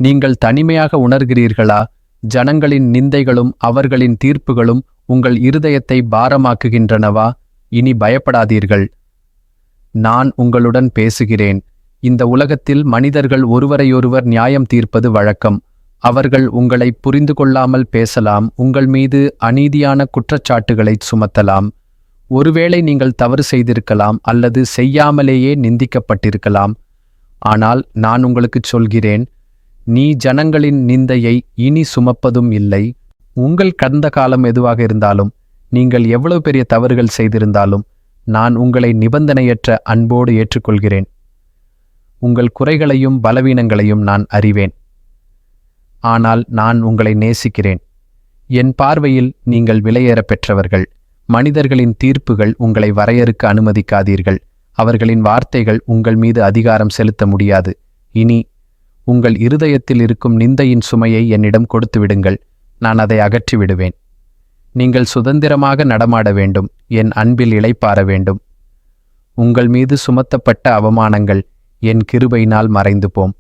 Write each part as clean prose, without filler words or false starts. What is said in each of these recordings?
நீங்கள் தனிமையாக உணர்கிறீர்களா? ஜனங்களின் நிந்தைகளும் அவர்களின் தீர்ப்புகளும் உங்கள் இருதயத்தை பாரமாக்குகின்றனவா? இனி பயப்படாதீர்கள். நான் உங்களுடன் பேசுகிறேன். இந்த உலகத்தில் மனிதர்கள் ஒருவரையொருவர் நியாயம் தீர்ப்பது வழக்கம். அவர்கள் உங்களை புரிந்து கொள்ளாமல் பேசலாம், உங்கள் மீது அநீதியான குற்றச்சாட்டுகளைச் சுமத்தலாம். ஒருவேளை நீங்கள் தவறு செய்திருக்கலாம் அல்லது செய்யாமலேயே நிந்திக்கப்பட்டிருக்கலாம். ஆனால் நான் உங்களுக்குச் சொல்கிறேன், நீ ஜனங்களின் நிந்தையை இனி சுமப்பதும் இல்லை. உங்கள் கடந்த காலம் எதுவாக இருந்தாலும், நீங்கள் எவ்வளவு பெரிய தவறுகள் செய்திருந்தாலும், நான் உங்களை நிபந்தனையற்ற அன்போடு ஏற்றுக்கொள்கிறேன். உங்கள் குறைகளையும் பலவீனங்களையும் நான் அறிவேன். ஆனால் நான் உங்களை நேசிக்கிறேன். என் பார்வையில் நீங்கள் விலையேற பெற்றவர்கள். மனிதர்களின் தீர்ப்புகள் உங்களை வரையறுக்க அனுமதிக்காதீர்கள். அவர்களின் வார்த்தைகள் உங்கள் மீது அதிகாரம் செலுத்த முடியாது. இனி உங்கள் இருதயத்தில் இருக்கும் நிந்தையின் சுமையை என்னிடம் கொடுத்து விடுங்கள். நான் அதை அகற்றிவிடுவேன். நீங்கள் சுதந்திரமாக நடமாட வேண்டும். என் அன்பில் இளைப்பாற வேண்டும். உங்கள் மீது சுமத்தப்பட்ட அவமானங்கள் என் கிருபையினால் மறைந்து போம்.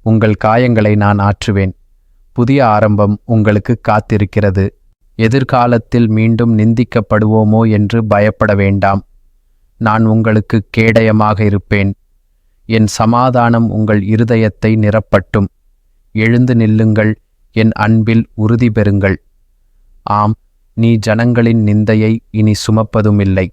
உங்கள் காயங்களை நான் ஆற்றுவேன். புதிய ஆரம்பம் உங்களுக்கு காத்திருக்கிறது. எதிர்காலத்தில் மீண்டும் நிந்திக்கப்படுவோமோ என்று பயப்பட வேண்டாம். நான் உங்களுக்கு கேடயமாக இருப்பேன். என் சமாதானம் உங்கள் இருதயத்தை நிரப்பட்டும். எழுந்து நில்லுங்கள், என் அன்பில் உறுதி பெறுங்கள். ஆம், நீ ஜனங்களின் நிந்தையை இனி சுமப்பதுமில்லை.